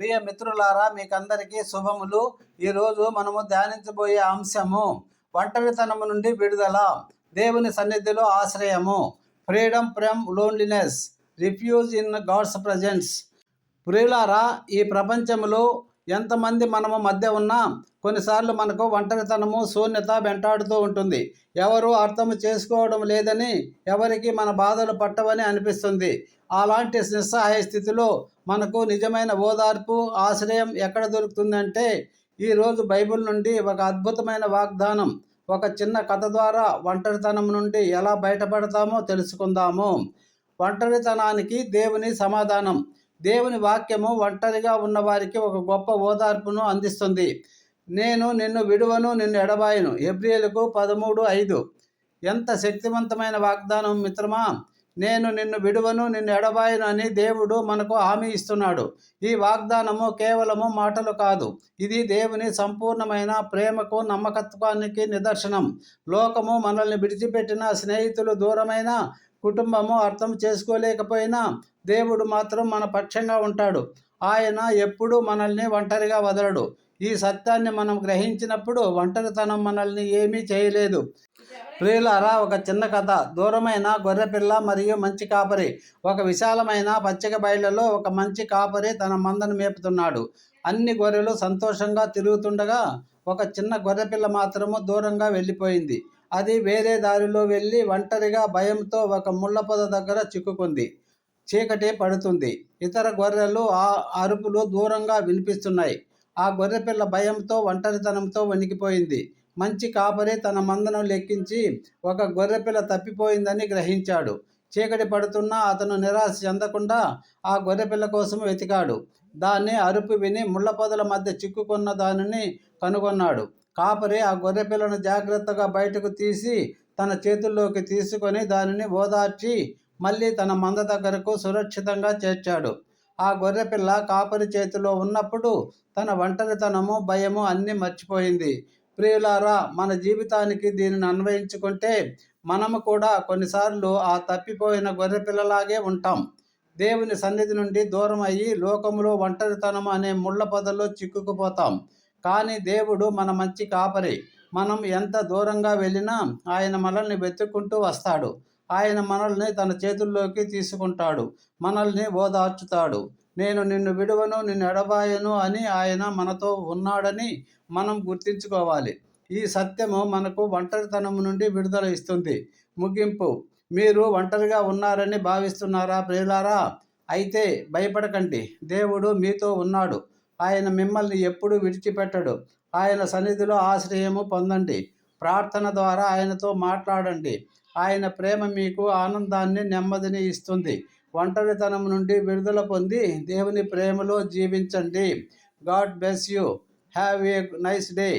ప్రియ మిత్రులారా, మీకందరికీ శుభములు. ఈరోజు మనము ధ్యానించబోయే అంశము ఒంటరితనము నుండి విడుదల, దేవుని సన్నిధిలో ఆశ్రయము, freedom from loneliness, refuge in God's presence. ప్రియులారా, ఈ ప్రపంచంలో ఎంతమంది మనము మధ్య ఉన్నా కొన్నిసార్లు మనకు ఒంటరితనము, శూన్యత వెంటాడుతూ ఉంటుంది. ఎవరు అర్థం చేసుకోవడం లేదని, ఎవరికి మన బాధలు పట్టవని అనిపిస్తుంది. అలాంటి నిస్సహాయ స్థితిలో మనకు నిజమైన ఓదార్పు, ఆశ్రయం ఎక్కడ దొరుకుతుందంటే, ఈరోజు బైబిల్ నుండి ఒక అద్భుతమైన వాగ్దానం, ఒక చిన్న కథ ద్వారా ఒంటరితనం నుండి ఎలా బయటపడతామో తెలుసుకుందాము. ఒంటరితనానికి దేవుని సమాధానం. దేవుని వాక్యము ఒంటరిగా ఉన్నవారికి ఒక గొప్ప ఓదార్పును అందిస్తుంది. నేను నిన్ను విడువను, నిన్ను ఎడబాయను. హెబ్రీయులకు 13:5. ఎంత శక్తివంతమైన వాగ్దానం మిత్రమా! నేను నిన్ను విడువను, నిన్ను ఎడబాయను అని దేవుడు మనకు హామీ ఇస్తున్నాడు. ఈ వాగ్దానము కేవలము మాటలు కాదు, ఇది దేవుని సంపూర్ణమైన ప్రేమకు, నమ్మకత్వానికి నిదర్శనం. లోకము మనల్ని విడిచిపెట్టిన, స్నేహితులు దూరమైన, కుటుంబము అర్థం చేసుకోలేకపోయినా దేవుడు మాత్రం మన పక్షంగా ఉంటాడు. ఆయన ఎప్పుడూ మనల్ని ఒంటరిగా వదలడు. ఈ సత్యాన్ని మనం గ్రహించినప్పుడు ఒంటరితనం మనల్ని ఏమీ చేయలేదు. ప్రియులారా, ఒక చిన్న కథ. దూరమైన గొర్రెపిల్ల మరియు మంచి కాపరి. ఒక విశాలమైన పచ్చిక బయళ్లలో ఒక మంచి కాపరి తన మందను మేపుతున్నాడు. అన్ని గొర్రెలు సంతోషంగా తిరుగుతుండగా ఒక చిన్న గొర్రెపిల్ల మాత్రము దూరంగా వెళ్ళిపోయింది. అది వేరే దారిలో వెళ్ళి ఒంటరిగా భయంతో ఒక ముళ్ళ పొద దగ్గర చిక్కుకుంది. చీకటి పడుతుంది. ఇతర గొర్రెలు ఆ అరుపులు దూరంగా వినిపిస్తున్నాయి. ఆ గొర్రెపిల్ల భయంతో, ఒంటరితనంతో వణికిపోయింది. మంచి కాపరి తన మందను లెక్కించి ఒక గొర్రెపిల్ల తప్పిపోయిందని గ్రహించాడు. చీకటి పడుతున్నా అతను నిరాశ చెందకుండా ఆ గొర్రెపిల్ల కోసం వెతికాడు. దాన్ని అరుపు విని ముళ్ళ పొదల మధ్య చిక్కుకున్న దానిని కనుగొన్నాడు. కాపరి ఆ గొర్రెపిల్లను జాగ్రత్తగా బయటకు తీసి తన చేతుల్లోకి తీసుకొని దానిని ఓదార్చి మళ్ళీ తన మంద దగ్గరకు సురక్షితంగా చేర్చాడు. ఆ గొర్రెపిల్ల కాపరి చేతిలో ఉన్నప్పుడు తన ఒంటరితనము, భయము అన్నీ మర్చిపోయింది. ప్రియులారా, మన జీవితానికి దీనిని అన్వయించుకుంటే మనము కూడా కొన్నిసార్లు ఆ తప్పిపోయిన గొర్రెపిల్లలాగే ఉంటాం. దేవుని సన్నిధి నుండి దూరం అయ్యి లోకములో ఒంటరితనం అనే ముళ్ళ పొదల్లో చిక్కుకుపోతాం. కానీ దేవుడు మన మంచి కాపరి. మనం ఎంత దూరంగా వెళ్ళినా ఆయన మనల్ని వెతుక్కుంటూ వస్తాడు. ఆయన మనల్ని తన చేతుల్లోకి తీసుకుంటాడు, మనల్ని ఓదార్చుతాడు. నేను నిన్ను విడువను, నిన్ను ఎడబాయను అని ఆయన మనతో ఉన్నాడని మనం గుర్తించుకోవాలి. ఈ సత్యము మనకు ఒంటరితనం నుండి విడుదల ఇస్తుంది. ముగింపు: మీరు ఒంటరిగా ఉన్నారని భావిస్తున్నారా ప్రియులారా? అయితే భయపడకండి, దేవుడు మీతో ఉన్నాడు. ఆయన మిమ్మల్ని ఎప్పుడూ విడిచిపెట్టడు. ఆయన సన్నిధిలో ఆశ్రయము పొందండి. ప్రార్థన ద్వారా ఆయనతో మాట్లాడండి. ఆయన ప్రేమ మీకు ఆనందాన్ని, నెమ్మదిని ఇస్తుంది. ఒంటరితనం నుండి విడుదల పొంది దేవుని ప్రేమలో జీవించండి. God bless you. Have a nice day.